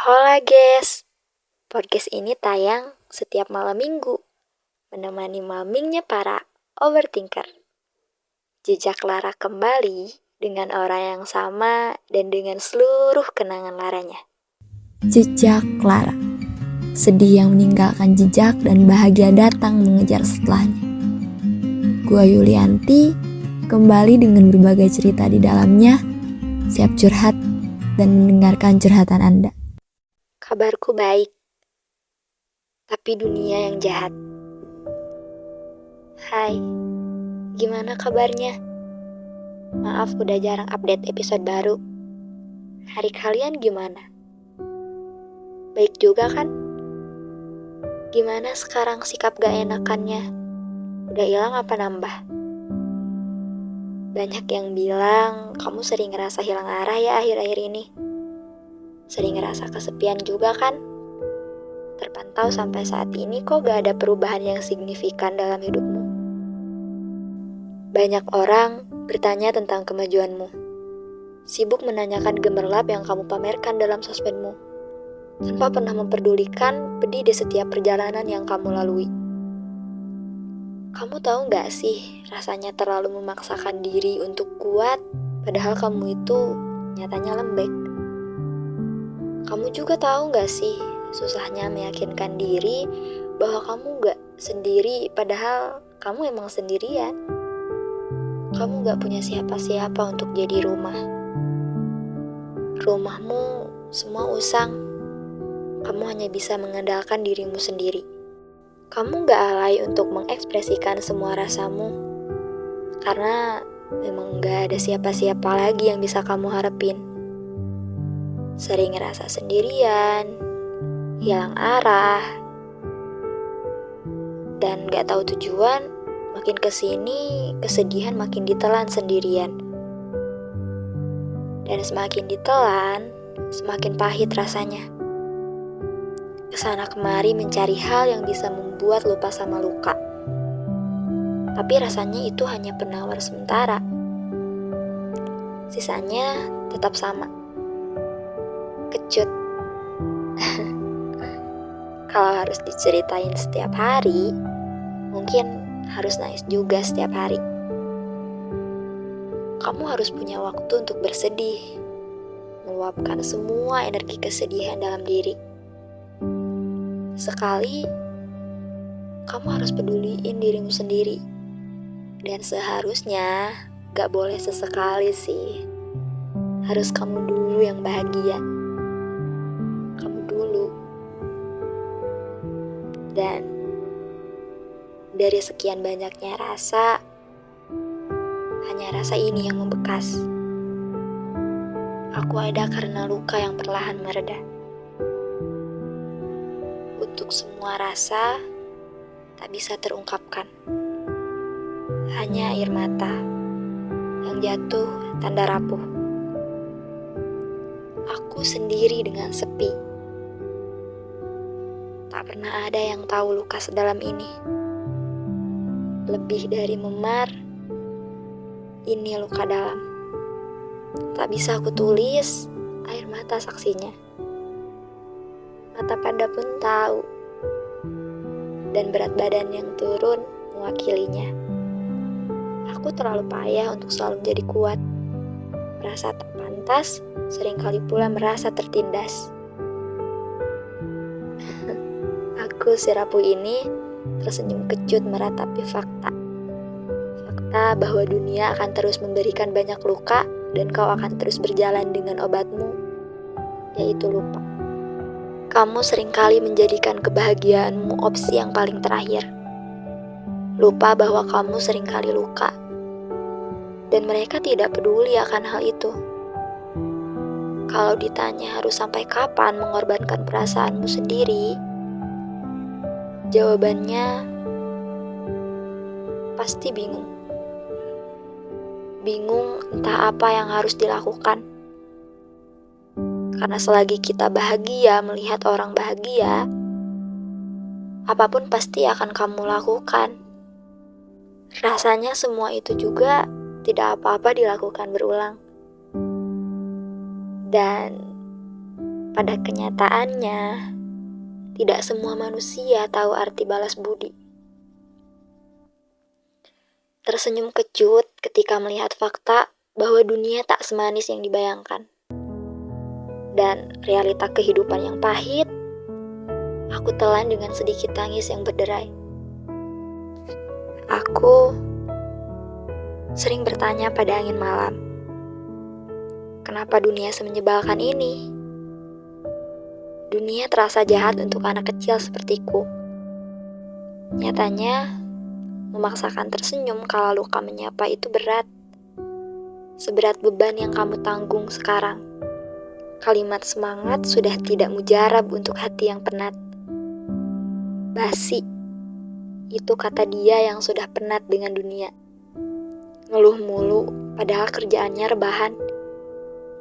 Hola guys, podcast ini tayang setiap malam minggu, menemani mamingnya para overthinker. Jejak Lara kembali dengan orang yang sama dan dengan seluruh kenangan Laranya. Jejak Lara, sedih yang meninggalkan jejak dan bahagia datang mengejar setelahnya. Gua Yulianti, kembali dengan berbagai cerita di dalamnya, siap curhat dan mendengarkan curhatan Anda. Kabarku baik, tapi dunia yang jahat. Hai, gimana kabarnya? Maaf udah jarang update episode baru. Hari kalian gimana? Baik juga kan? Gimana sekarang sikap gak enakannya? Udah hilang apa nambah? Banyak yang bilang kamu sering ngerasa hilang arah ya akhir-akhir ini. Sering ngerasa kesepian juga kan? Terpantau sampai saat ini kok gak ada perubahan yang signifikan dalam hidupmu. Banyak orang bertanya tentang kemajuanmu. Sibuk menanyakan gemerlap yang kamu pamerkan dalam sosmedmu. Tanpa pernah memperdulikan pedih di setiap perjalanan yang kamu lalui. Kamu tahu gak sih rasanya terlalu memaksakan diri untuk kuat, padahal kamu itu nyatanya lembek. Kamu juga tahu gak sih susahnya meyakinkan diri bahwa kamu gak sendiri, padahal kamu emang sendirian. Kamu gak punya siapa-siapa untuk jadi rumah. Rumahmu semua usang. Kamu hanya bisa mengandalkan dirimu sendiri. Kamu gak alay untuk mengekspresikan semua rasamu, karena memang gak ada siapa-siapa lagi yang bisa kamu harapin. Sering ngerasa sendirian, hilang arah, dan gak tahu tujuan. Makin kesini, kesedihan makin ditelan sendirian. Dan semakin ditelan, semakin pahit rasanya. Kesana kemari mencari hal yang bisa membuat lupa sama luka. Tapi rasanya itu hanya penawar sementara. Sisanya tetap sama. Kecut. Kalau harus diceritain setiap hari, mungkin harus nangis juga setiap hari. Kamu harus punya waktu untuk bersedih, meluapkan semua energi kesedihan dalam diri. Sekali, kamu harus peduliin dirimu sendiri. Dan seharusnya gak boleh sesekali sih. Harus kamu dulu yang bahagia. Kamu dulu. Dan dari sekian banyaknya rasa, hanya rasa ini yang membekas. Aku ada karena luka yang perlahan mereda. Untuk semua rasa tak bisa terungkapkan. Hanya air mata yang jatuh tanda rapuh. Aku sendiri dengan sepi. Tak pernah ada yang tahu luka sedalam ini. Lebih dari memar, ini luka dalam. Tak bisa aku tulis, air mata saksinya. Mata pada pun tahu, dan berat badan yang turun mewakilinya. Aku terlalu payah untuk selalu menjadi kuat. Merasa tak pantas, seringkali pula merasa tertindas. Aku si rapuh ini tersenyum kecut meratapi fakta. Fakta bahwa dunia akan terus memberikan banyak luka dan kau akan terus berjalan dengan obatmu, yaitu lupa. Kamu seringkali menjadikan kebahagiaanmu opsi yang paling terakhir. Lupa bahwa kamu seringkali luka. Dan mereka tidak peduli akan hal itu. Kalau ditanya harus sampai kapan mengorbankan perasaanmu sendiri, jawabannya pasti bingung. Bingung entah apa yang harus dilakukan. Karena selagi kita bahagia melihat orang bahagia, apapun pasti akan kamu lakukan. Rasanya semua itu juga tidak apa-apa dilakukan berulang. Dan pada kenyataannya, tidak semua manusia tahu arti balas budi. Tersenyum kecut ketika melihat fakta bahwa dunia tak semanis yang dibayangkan. Dan realita kehidupan yang pahit, aku telan dengan sedikit tangis yang berderai. Aku sering bertanya pada angin malam, kenapa dunia semenyebalkan ini? Dunia terasa jahat untuk anak kecil sepertiku. Nyatanya, memaksakan tersenyum kalau luka menyapa itu berat. Seberat beban yang kamu tanggung sekarang. Kalimat semangat sudah tidak mujarab untuk hati yang penat. Basi, itu kata dia yang sudah penat dengan dunia. Ngeluh mulu, padahal kerjaannya rebahan.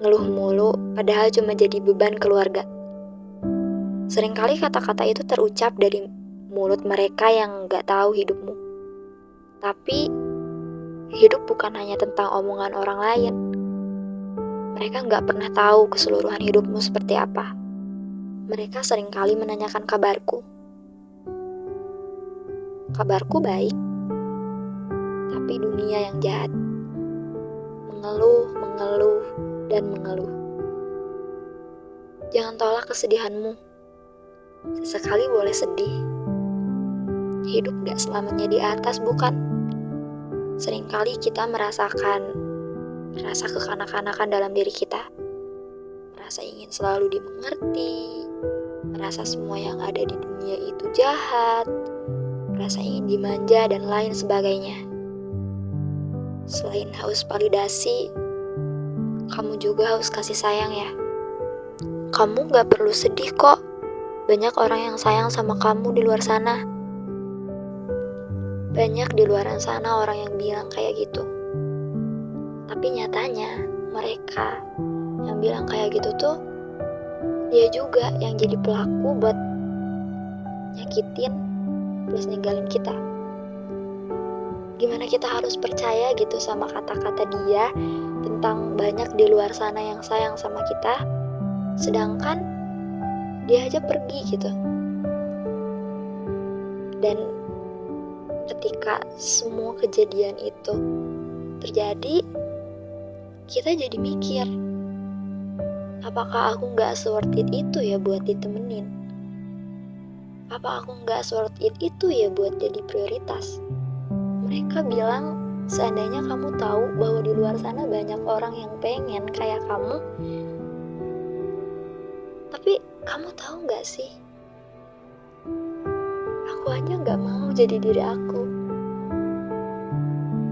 Ngeluh mulu, padahal cuma jadi beban keluarga. Seringkali kata-kata itu terucap dari mulut mereka yang gak tahu hidupmu. Tapi, hidup bukan hanya tentang omongan orang lain. Mereka gak pernah tahu keseluruhan hidupmu seperti apa. Mereka seringkali menanyakan kabarku. Kabarku baik, tapi dunia yang jahat. Mengeluh, dan mengeluh. Jangan tolak kesedihanmu. Sesekali boleh sedih. Hidup gak selamanya di atas, bukan? Seringkali kita merasakan rasa kekanak-kanakan dalam diri kita. Merasa ingin selalu dimengerti, merasa semua yang ada di dunia itu jahat, merasa ingin dimanja dan lain sebagainya. Selain haus validasi, kamu juga haus kasih sayang ya. Kamu gak perlu sedih kok. Banyak orang yang sayang sama kamu di luar sana. Banyak di luar sana orang yang bilang kayak gitu. Tapi nyatanya mereka yang bilang kayak gitu tuh dia juga yang jadi pelaku buat nyakitin plus ninggalin kita. Gimana kita harus percaya gitu sama kata-kata dia tentang banyak di luar sana yang sayang sama kita, sedangkan dia aja pergi gitu. Dan ketika semua kejadian itu terjadi, kita jadi mikir, apakah aku gak worth it itu ya buat ditemenin? Apa aku gak worth it itu ya buat jadi prioritas? Mereka bilang, seandainya kamu tahu bahwa di luar sana banyak orang yang pengen kayak kamu, tapi kamu tahu gak sih? Aku aja gak mau jadi diri aku.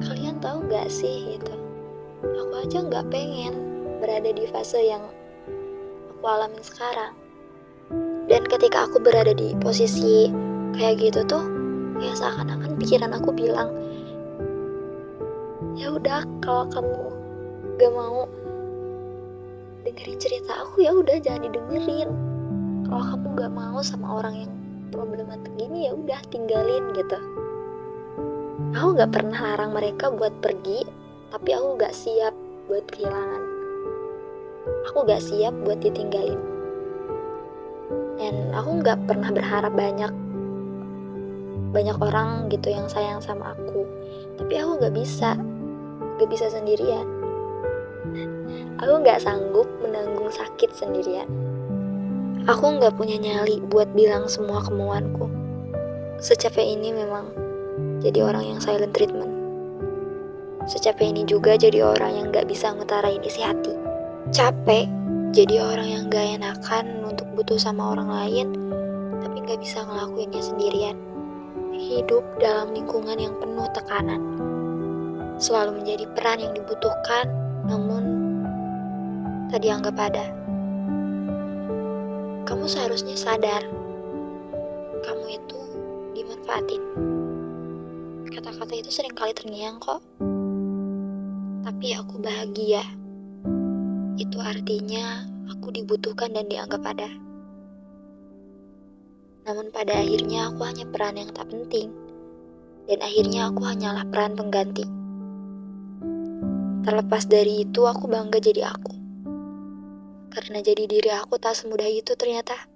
Kalian tahu gak sih gitu? Aku aja gak pengen berada di fase yang aku alamin sekarang. Dan ketika aku berada di posisi kayak gitu tuh, kayak seakan-akan pikiran aku bilang, ya udah kalau kamu gak mau dengerin cerita aku, ya udah jangan didengerin. Kalau kamu gak mau sama orang yang problematik gini, ya udah tinggalin gitu. Aku gak pernah larang mereka buat pergi, tapi aku gak siap buat kehilangan. Aku gak siap buat ditinggalin. Dan aku gak pernah berharap banyak orang gitu yang sayang sama aku. Tapi aku gak bisa sendirian. Aku gak sanggup menanggung sakit sendirian. Aku gak punya nyali buat bilang semua kemauanku. Secapek ini memang jadi orang yang silent treatment. Secapek ini juga jadi orang yang gak bisa ngutarain isi hati. Capek jadi orang yang gak enakan untuk butuh sama orang lain, tapi gak bisa ngelakuinnya sendirian. Hidup dalam lingkungan yang penuh tekanan. Selalu menjadi peran yang dibutuhkan, namun tak dianggap ada. Kamu seharusnya sadar, kamu itu dimanfaatin. Kata-kata itu seringkali terngiang kok. Tapi aku bahagia. Itu artinya aku dibutuhkan dan dianggap ada. Namun pada akhirnya aku hanya peran yang tak penting. Dan akhirnya aku hanyalah peran pengganti. Terlepas dari itu, aku bangga jadi aku. Karena jadi diri aku tak semudah itu ternyata.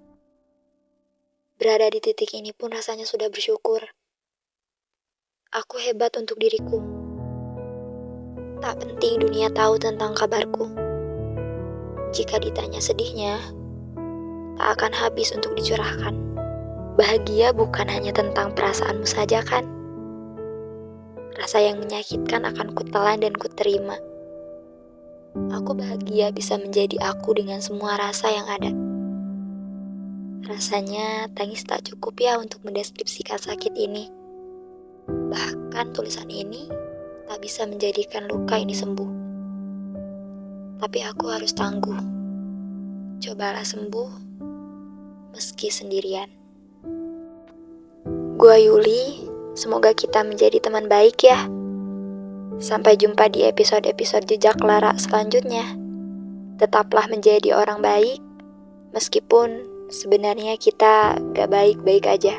Berada di titik ini pun rasanya sudah bersyukur. Aku hebat untuk diriku. Tak penting dunia tahu tentang kabarku. Jika ditanya sedihnya, tak akan habis untuk dicurahkan. Bahagia bukan hanya tentang perasaanmu saja kan? Rasa yang menyakitkan akan kutelan dan kuterima. Aku bahagia bisa menjadi aku dengan semua rasa yang ada. Rasanya tangis tak cukup ya untuk mendeskripsikan sakit ini. Bahkan tulisan ini tak bisa menjadikan luka ini sembuh. Tapi aku harus tangguh. Cobalah sembuh meski sendirian. Gua Yuli, semoga kita menjadi teman baik ya. Sampai jumpa di episode-episode Jejak Lara selanjutnya. Tetaplah menjadi orang baik, meskipun sebenarnya kita gak baik-baik aja.